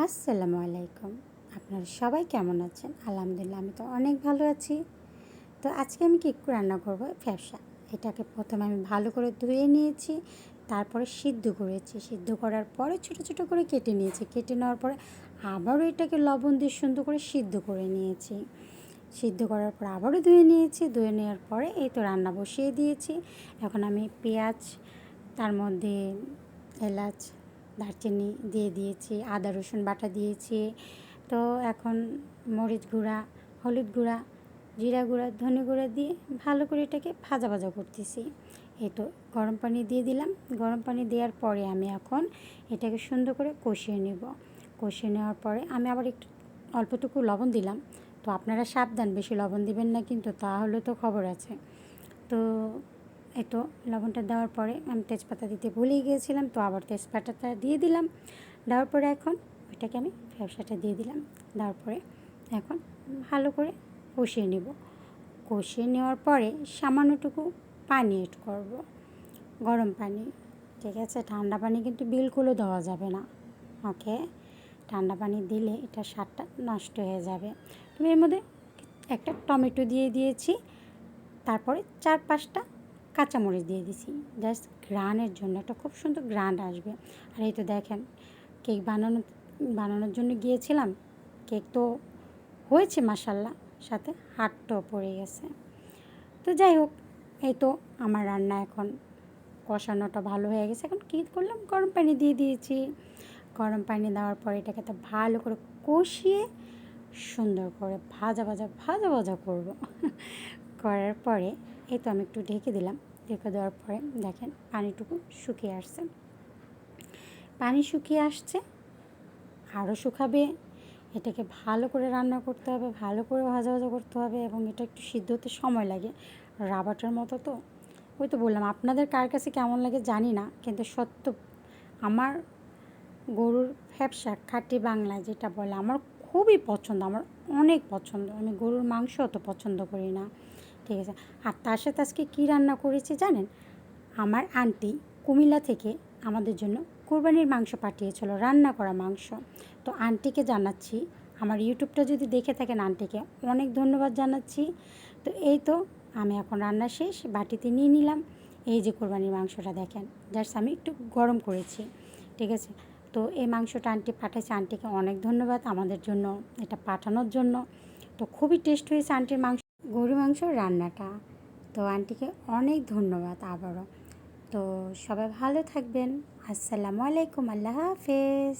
আসসালামু আলাইকুম। আপনারা সবাই কেমন আছেন? আলহামদুলিল্লাহ আমি তো অনেক ভালো আছি। তো আজকে আমি কি রান্না করব? ফ্যাপসা। এটাকে প্রথমে আমি ভালো করে ধুয়ে নিয়েছি, তারপরে সিদ্ধ করেছি। সিদ্ধ করার পরে ছোটো ছোটো করে কেটে নিয়েছি। কেটে নেওয়ার পরে আবারও এটাকে লবণ দিয়ে সুন্দর করে সিদ্ধ করে নিয়েছি। সিদ্ধ করার পর আবারও ধুয়ে নিয়েছি। ধুয়ে নেওয়ার পরে এই তো রান্না বসিয়ে দিয়েছি। এখন আমি পেঁয়াজ, তার মধ্যে এলাচ, দারচিনি দিয়ে দিয়েছি, আদা রসুন বাটা দিয়েছি। তো এখন মরিচ গুঁড়া, হলুদ গুঁড়া, জিরা গুঁড়া, ধনে গুঁড়া দিয়ে ভালো করে এটাকে ভাজা ভাজা করতেছি। এই তো গরম পানি দিয়ে দিলাম। গরম পানি দেওয়ার পরে আমি এখন এটাকে সুন্দর করে কষিয়ে নেব। কষিয়ে নেওয়ার পরে আমি আবার একটু অল্পটুকু লবণ দিলাম। তো আপনারা সাবধান, বেশি লবণ দিবেন না কিন্তু, তাহলে তো খবর আছে। তো এই তো লবণটা দেওয়ার পরে আমি তেজপাতা দিতে ভুলেই গিয়েছিলাম, তো আবার তেজপাতাটা দিয়ে দিলাম। দেওয়ার পরে এখন ওইটাকে আমি ফ্যাপসাটা দিয়ে দিলাম। দেওয়ার পরে এখন ভালো করে কষিয়ে নেব। কষিয়ে নেওয়ার পরে সামান্যটুকু পানি এড করব, গরম পানি। ঠিক আছে, ঠান্ডা পানি কিন্তু বিলকুলও দেওয়া যাবে না। ওকে, ঠান্ডা পানি দিলে এটা স্বাদটা নষ্ট হয়ে যাবে। তুমি এর মধ্যে একটা টমেটো দিয়ে দিয়েছি, তারপরে 4-5টা কাঁচামরিচ দিয়ে দিছি, জাস্ট ঘ্রাণের জন্য। একটা খুব সুন্দর ঘ্রাণ আসবে। আর এই তো দেখেন, কেক বানানোর জন্য গিয়েছিলাম, কেক তো হয়েছে মাশাল্লাহ, সাথে হাতটাও পড়ে গেছে। তো যাই হোক, এই তো আমার রান্না এখন কষানোটা ভালো হয়ে গেছে। এখন কী করলাম, গরম পানি দিয়ে দিয়েছি। গরম পানি দেওয়ার পরে এটাকে তো ভালো করে কষিয়ে সুন্দর করে ভাজা ভাজা ভাজা ভাজা করবো। করার পরে এই তো আমি একটু ঢেকে দিলাম। ঢেকে দেওয়ার পরে দেখেন পানিটুকু শুকিয়ে আসছে। পানি শুকিয়ে আসছে, আরও শুকাবে। এটাকে ভালো করে রান্না করতে হবে, ভালো করে ভাজা ভাজা করতে হবে, এবং এটা একটু সিদ্ধ হতে সময় লাগে। রাবারের মতো তো, ওই তো বললাম, আপনাদের কার কাছে কেমন লাগে জানি না, কিন্তু সত্য আমার গরুর ফ্যাপসা খাঁটি বাংলায় যেটা বলে আমার খুবই পছন্দ, আমার অনেক পছন্দ। আমি গরুর মাংস অত পছন্দ করি না। ঠিক আছে, আর তার সাথে আজকে কী রান্না করেছি জানেন? আমার আন্টি কুমিল্লা থেকে আমাদের জন্য কোরবানির মাংস পাঠিয়েছিল, রান্না করা মাংস। তো আন্টিকে জানাচ্ছি, আমার ইউটিউবটা যদি দেখে থাকেন আন্টিকে অনেক ধন্যবাদ জানাচ্ছি। তো এই তো আমি এখন রান্না শেষ, বাটিতে নিয়ে নিলাম। এই যে কোরবানির মাংসটা দেখেন, জাস্ট আমি একটু গরম করেছি। ঠিক আছে, তো এই মাংসটা আন্টি পাঠাইছে, আন্টিকে অনেক ধন্যবাদ আমাদের জন্য এটা পাঠানোর জন্য। তো খুবই টেস্ট হয়েছে আন্টির মাংস, গরু মাংস রান্নাটা। তো আন্টিকে অনেক ধন্যবাদ আবারও। তো সবাই ভালো থাকবেন। আসসালামু আলাইকুম, আল্লাহ হাফেজ।